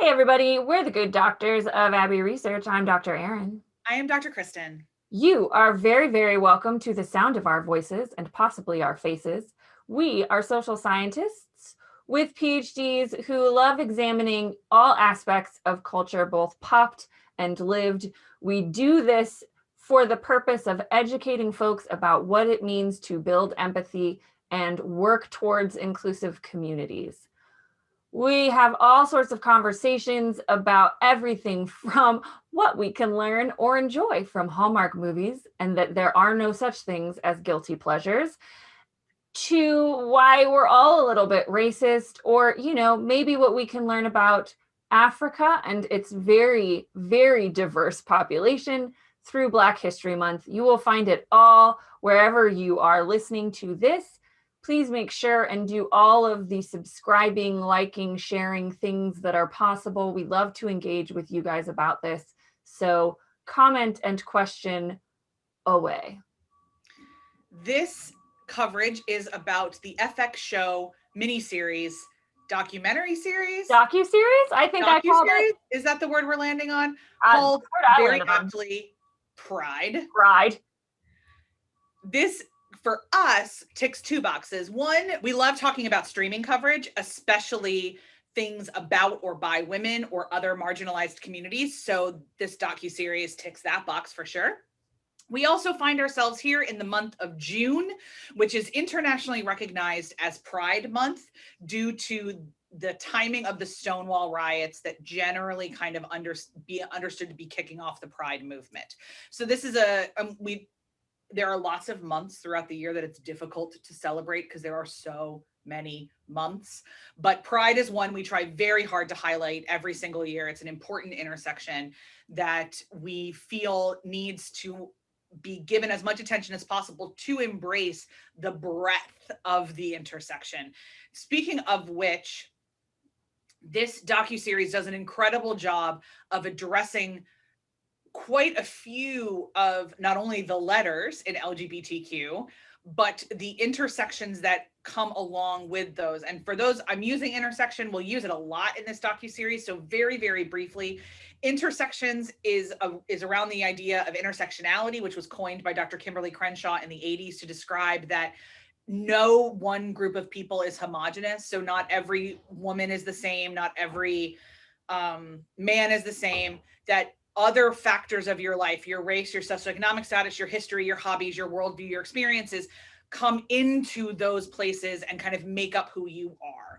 Hey everybody, we're the good doctors of Abbey Research. I'm Dr. Erin. I am Dr. Kristen. You are very, very welcome to the sound of our voices and possibly our faces. We are social scientists with PhDs who love examining all aspects of culture, both popped and lived. We do this for the purpose of educating folks about what it means to build empathy and work towards inclusive communities. We have all sorts of conversations about everything from what we can learn or enjoy from Hallmark movies, and that there are no such things as guilty pleasures, to why we're all a little bit racist, or, maybe what we can learn about Africa and its very, very diverse population through Black History Month. You will find it all wherever you are listening to this. Please make sure and do all of the subscribing, liking, sharing things that are possible. We love to engage with you guys about this. So comment and question away. This coverage is about the FX show miniseries, documentary series, Docuseries? I think I called it. Is that the word we're landing on? The Called word I very landed on. aptly Pride. Pride. This, for us, ticks two boxes. One, we love talking about streaming coverage, especially things about or by women or other marginalized communities. So this docuseries ticks that box for sure. We also find ourselves here in the month of June, which is internationally recognized as Pride Month due to the timing of the Stonewall riots that generally kind of understood to be kicking off the Pride movement. So this is there are lots of months throughout the year that it's difficult to celebrate because there are so many months, but Pride is one we try very hard to highlight every single year. It's an important intersection that we feel needs to be given as much attention as possible to embrace the breadth of the intersection. Speaking of which, this docuseries does an incredible job of addressing quite a few of not only the letters in LGBTQ, but the intersections that come along with those. And for those, I'm using intersection, we'll use it a lot in this docuseries. So very, very briefly, intersections is around the idea of intersectionality, which was coined by Dr. Kimberly Crenshaw in the 80s to describe that no one group of people is homogenous. So not every woman is the same, not every man is the same, that other factors of your life, your race, your socioeconomic status, your history, your hobbies, your worldview, your experiences come into those places and kind of make up who you are.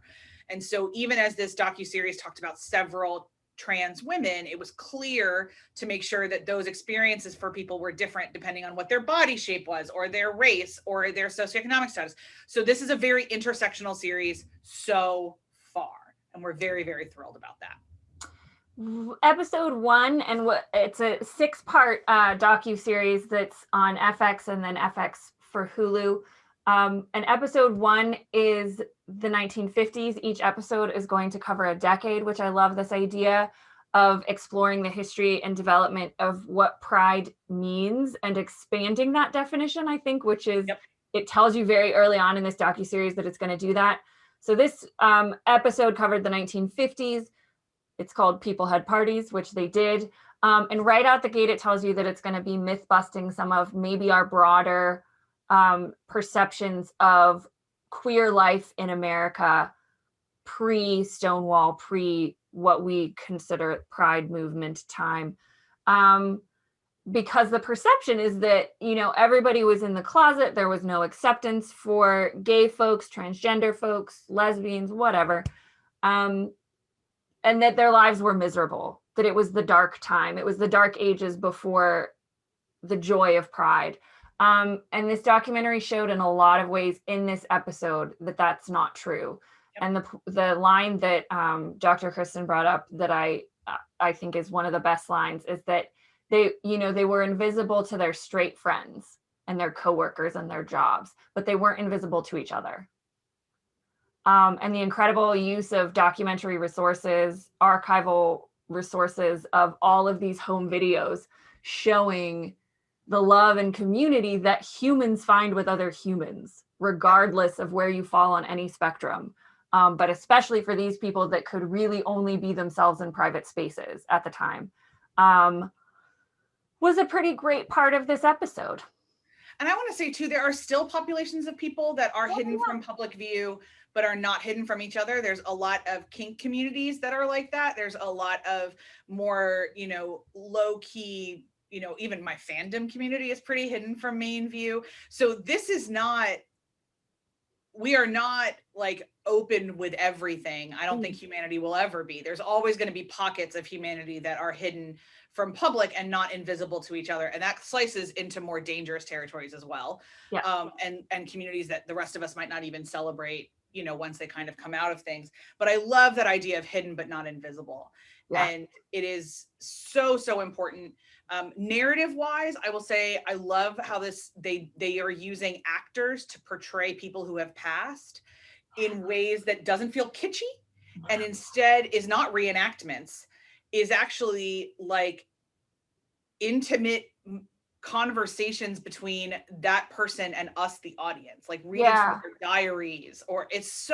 And so even as this docuseries talked about several trans women, it was clear to make sure that those experiences for people were different depending on what their body shape was or their race or their socioeconomic status. So this is a very intersectional series so far, and we're very, very thrilled about that. Episode 1, and it's a 6-part docu-series that's on FX and then FX for Hulu. And episode 1 is the 1950s. Each episode is going to cover a decade, which I love this idea of exploring the history and development of what pride means and expanding that definition, I think, which is, It tells you very early on in this docu-series that it's going to do that. So this episode covered the 1950s. It's called People Had Parties, which they did. And right out the gate, it tells you that it's going to be myth busting some of maybe our broader perceptions of queer life in America pre-Stonewall, pre what we consider Pride movement time. Because the perception is that, everybody was in the closet. There was no acceptance for gay folks, transgender folks, lesbians, whatever. And that their lives were miserable, that it was the dark time. It was the dark ages before the joy of Pride. And this documentary showed in a lot of ways in this episode that that's not true. Yep. And the line that Dr. Kristen brought up that I think is one of the best lines is that they were invisible to their straight friends and their coworkers and their jobs, but they weren't invisible to each other. And the incredible use of documentary resources, archival resources of all of these home videos showing the love and community that humans find with other humans, regardless of where you fall on any spectrum. but especially for these people that could really only be themselves in private spaces at the time, was a pretty great part of this episode. And I want to say too, there are still populations of people that are hidden from public view, but are not hidden from each other. There's a lot of kink communities that are like that. There's a lot of more, low key, even my fandom community is pretty hidden from main view. So this is not, we are not like open with everything. I don't think humanity will ever be. There's always going to be pockets of humanity that are hidden from public and not invisible to each other, and that slices into more dangerous territories as well. Yeah. And communities that the rest of us might not even celebrate, once they kind of come out of things. But I love that idea of hidden but not invisible. Yeah. And it is so important. Narrative wise, I will say I love how they are using actors to portray people who have passed in ways that doesn't feel kitschy, and instead is not reenactments, is actually like intimate conversations between that person and us, the audience, like reading from their diaries, or it's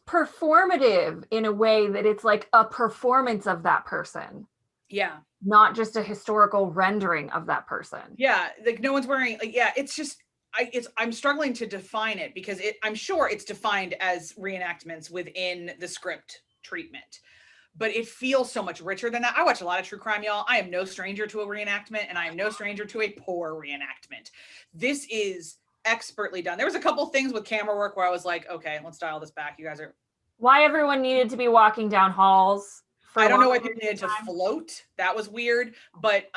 performative in a way that it's like a performance of that person. Yeah. Not just a historical rendering of that person. Yeah. Like no one's wearing, like, yeah, it's just, I'm struggling to define it because I'm sure it's defined as reenactments within the script treatment, but it feels so much richer than that. I watch a lot of true crime, y'all. I am no stranger to a reenactment, and I am no stranger to a poor reenactment. This is expertly done. There was a couple things with camera work where I was like, okay, let's dial this back. You guys are... Why everyone needed to be walking down halls. I don't know why people needed to float. That was weird, but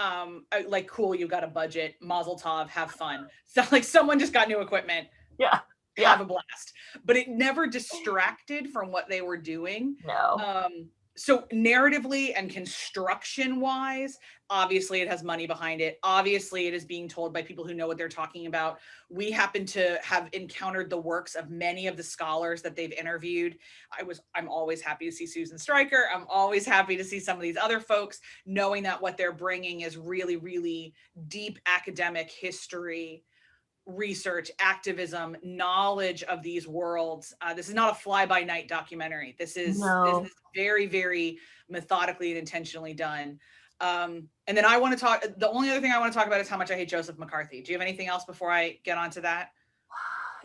like, cool, you got a budget. Mazel tov, have fun. So like someone just got new equipment. Yeah. Have a blast. But it never distracted from what they were doing. No. So narratively and construction wise, obviously it has money behind it. Obviously it is being told by people who know what they're talking about. We happen to have encountered the works of many of the scholars that they've interviewed. I'm always happy to see Susan Stryker. I'm always happy to see some of these other folks, knowing that what they're bringing is really, really deep academic history, research, activism, knowledge of these worlds. This is not a fly-by-night documentary. This is very, very methodically and intentionally done. And then I want to talk, the only other thing I want to talk about is how much I hate Joseph McCarthy. Do you have anything else before I get onto that?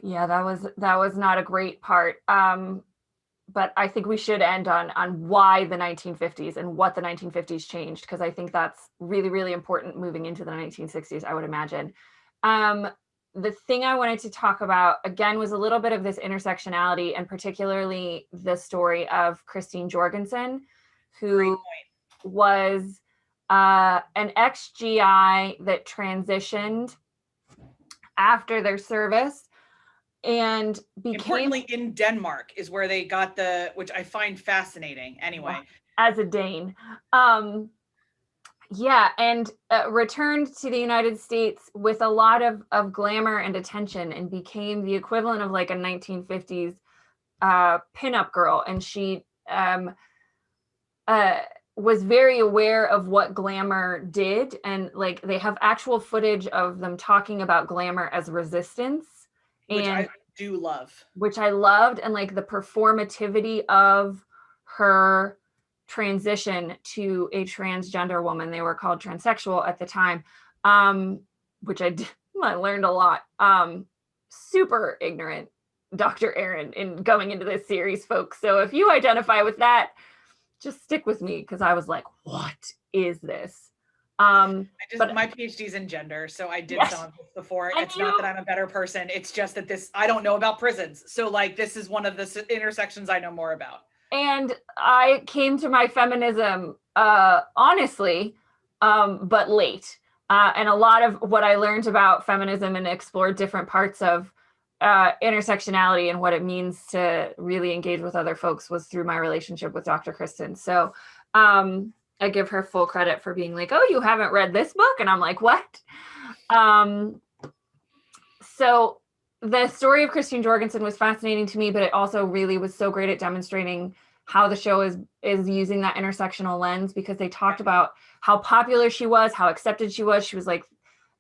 Yeah, that was not a great part. But I think we should end on why the 1950s and what the 1950s changed, because I think that's really, really important moving into the 1960s, I would imagine. The thing I wanted to talk about, again, was a little bit of this intersectionality, and particularly the story of Christine Jorgensen, who was an ex-GI that transitioned after their service and became... Importantly, in Denmark is where they got which I find fascinating anyway. As a Dane. Yeah, and returned to the United States with a lot of glamour and attention, and became the equivalent of like a 1950s pinup girl. And she was very aware of what glamour did. And like they have actual footage of them talking about glamour as resistance. Which I do love. Which I loved. And like the performativity of her transition to a transgender woman. They were called transsexual at the time, which I learned a lot. Super ignorant Dr. Erin in going into this series, folks. So if you identify with that, just stick with me, because I was like, what is this? My PhD's in gender, so I did some of this before. It's not that I'm a better person. It's just that I don't know about prisons. So like this is one of the intersections I know more about. And I came to my feminism, honestly, but late. And a lot of what I learned about feminism and explored different parts of intersectionality and what it means to really engage with other folks was through my relationship with Dr. Kristen. So I give her full credit for being like, oh, you haven't read this book? And I'm like, what? So the story of Christine Jorgensen was fascinating to me, but it also really was so great at demonstrating how the show is using that intersectional lens, because they talked about how popular she was, how accepted she was. She was like a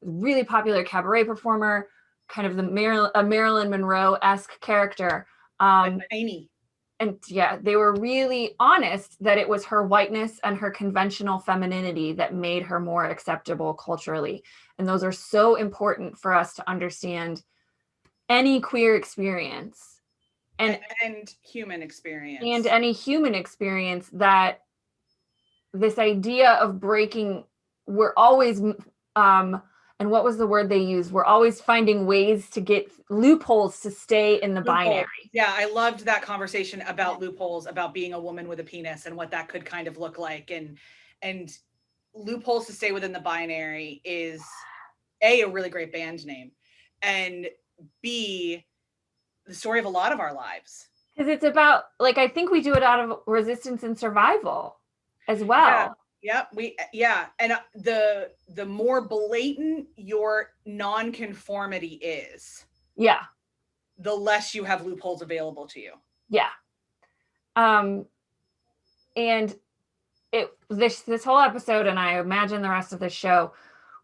really popular cabaret performer, kind of a Marilyn Monroe-esque character. Amy. And yeah, they were really honest that it was her whiteness and her conventional femininity that made her more acceptable culturally. And those are so important for us to understand any queer experience and human experience. And any human experience, that this idea of breaking, we're always and what was the word they used? We're always finding ways to get loopholes to stay in the binary. Yeah, I loved that conversation about loopholes, about being a woman with a penis and what that could kind of look like. And loopholes to stay within the binary is A, a really great band name, and B, the story of a lot of our lives. Because it's about, like, I think we do it out of resistance and survival as well. Yeah. And the more blatant your nonconformity is, yeah, the less you have loopholes available to you. Yeah. And this whole episode, and I imagine the rest of the show,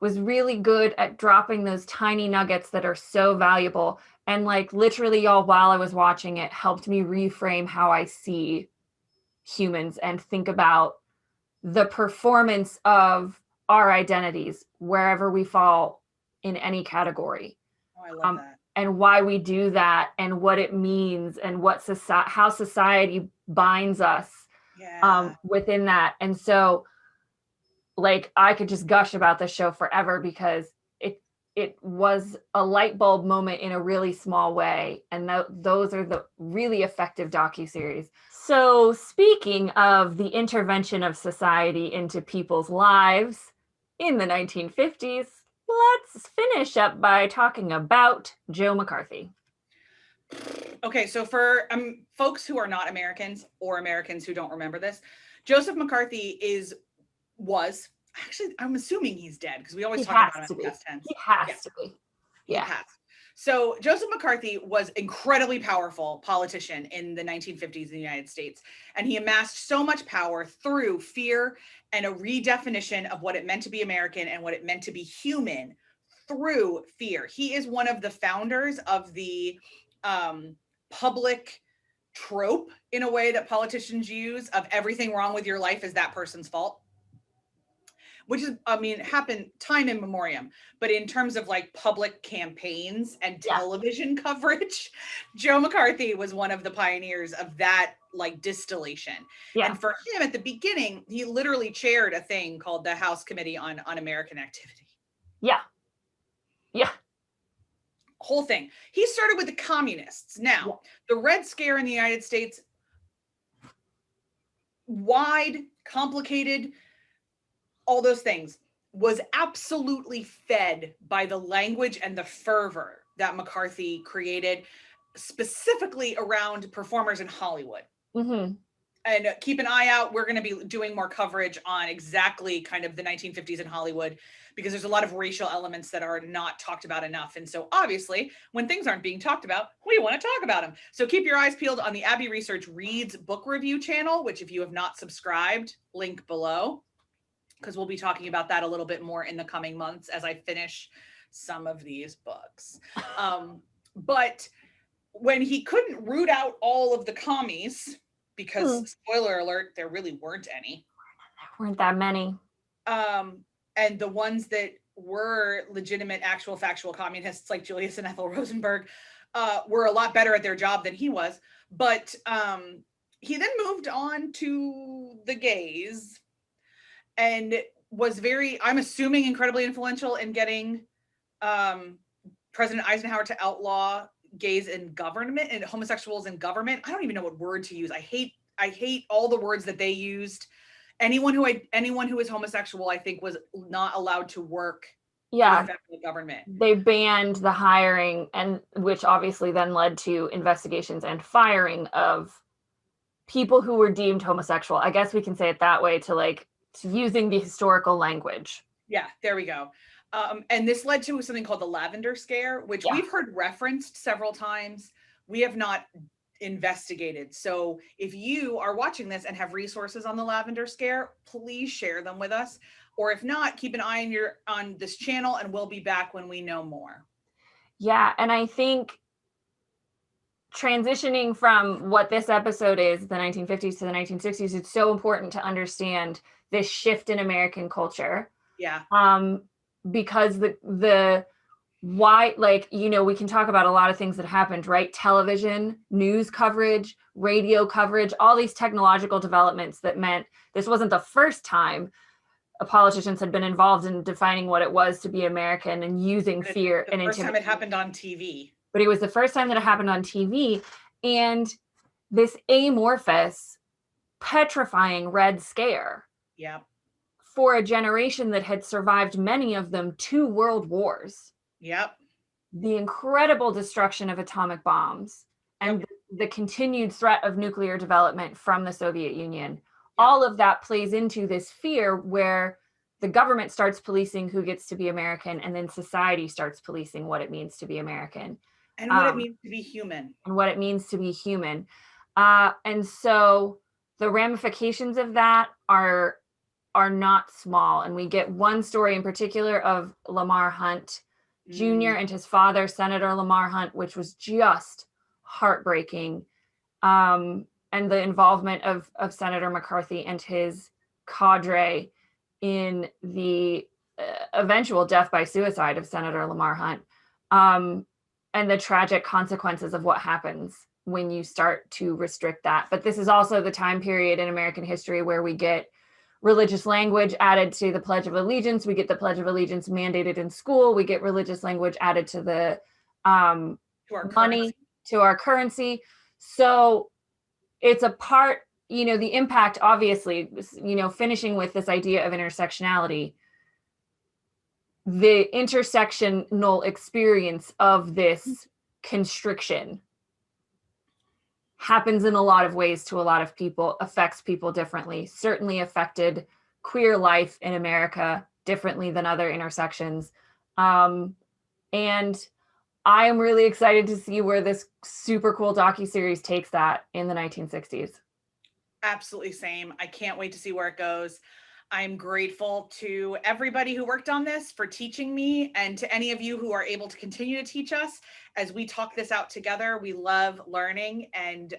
was really good at dropping those tiny nuggets that are so valuable. And like literally, y'all, while I was watching it, helped me reframe how I see humans and think about the performance of our identities wherever we fall in any category. I love that. And why we do that, and what it means, and what how society binds us within that. And so, like, I could just gush about this show forever because it was a light bulb moment in a really small way. And those are the really effective docuseries. So speaking of the intervention of society into people's lives in the 1950s, let's finish up by talking about Joe McCarthy. Okay, so for folks who are not Americans or Americans who don't remember this, Joseph McCarthy was actually, I'm assuming he's dead because we always talk about him in past tense. He has to be. Yeah. He has. So Joseph McCarthy was incredibly powerful politician in the 1950s in the United States. And he amassed so much power through fear and a redefinition of what it meant to be American and what it meant to be human through fear. He is one of the founders of the public trope, in a way, that politicians use, of everything wrong with your life is that person's fault. Which is, I mean, happened time in memoriam, but in terms of like public campaigns and television coverage, Joe McCarthy was one of the pioneers of that like distillation. Yeah. And for him at the beginning, he literally chaired a thing called the House Committee on Un-American Activity. Yeah. Whole thing. He started with the communists. Now, the Red Scare in the United States, wide, complicated, all those things, was absolutely fed by the language and the fervor that McCarthy created, specifically around performers in Hollywood. Mm-hmm. And keep an eye out. We're going to be doing more coverage on exactly kind of the 1950s in Hollywood, because there's a lot of racial elements that are not talked about enough. And so obviously, when things aren't being talked about, we want to talk about them. So keep your eyes peeled on the Abby Research Reads book review channel, which if you have not subscribed, link below, because we'll be talking about that a little bit more in the coming months as I finish some of these books. But when he couldn't root out all of the commies, because spoiler alert, there really weren't any. There weren't that many. And the ones that were legitimate, actual, factual communists like Julius and Ethel Rosenberg were a lot better at their job than he was. But he then moved on to the gays, and was very, I'm assuming, incredibly influential in getting President Eisenhower to outlaw gays in government and homosexuals in government. I don't even know what word to use. I hate all the words that they used. Anyone who is homosexual, I think, was not allowed to work in the federal government. They banned the hiring, and which obviously then led to investigations and firing of people who were deemed homosexual. I guess we can say it that way, to using the historical language. Yeah, there we go. And this led to something called the Lavender Scare, which we've heard referenced several times. We have not investigated. So if you are watching this and have resources on the Lavender Scare, please share them with us. Or if not, keep an eye on this channel, and we'll be back when we know more. Yeah, and I think transitioning from what this episode is, the 1950s to the 1960s, it's so important to understand this shift in American culture. Yeah. Because the why, like, you know, we can talk about a lot of things that happened, right? Television, news coverage, radio coverage, all these technological developments that meant this wasn't the first time politicians had been involved in defining what it was to be American and using fear and the first time it intimidation. happened on TV. But it was the first time that it happened on TV. And this amorphous, petrifying Red Scare. Yeah. For a generation that had survived many of them 2 world wars. Yep. The incredible destruction of atomic bombs and the continued threat of nuclear development from the Soviet Union. All of that plays into this fear where the government starts policing who gets to be American, and then society starts policing what it means to be American. And what it means to be human. And what it means to be human. And so the ramifications of that are not small. And we get one story in particular of Lamar Hunt Jr. and his father, Senator Lamar Hunt, which was just heartbreaking. And the involvement of Senator McCarthy and his cadre in the eventual death by suicide of Senator Lamar Hunt. And the tragic consequences of what happens when you start to restrict that. But this is also the time period in American history where we get religious language added to the Pledge of Allegiance. We get the Pledge of Allegiance mandated in school. We get religious language added to the money, to our currency. So it's a part, you know, the impact, obviously, you know, finishing with this idea of intersectionality, the intersectional experience of this constriction happens in a lot of ways to a lot of people, affects people differently, certainly affected queer life in America differently than other intersections. And I am really excited to see where this super cool docuseries takes that in the 1960s. Absolutely same. I can't wait to see where it goes. I'm grateful to everybody who worked on this for teaching me, and to any of you who are able to continue to teach us as we talk this out together. We love learning, and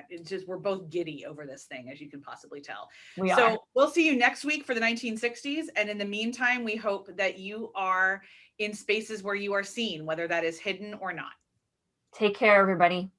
it's just, we're both giddy over this thing, as you can possibly tell. So we'll see you next week for the 1960s. And in the meantime, we hope that you are in spaces where you are seen, whether that is hidden or not. Take care, everybody.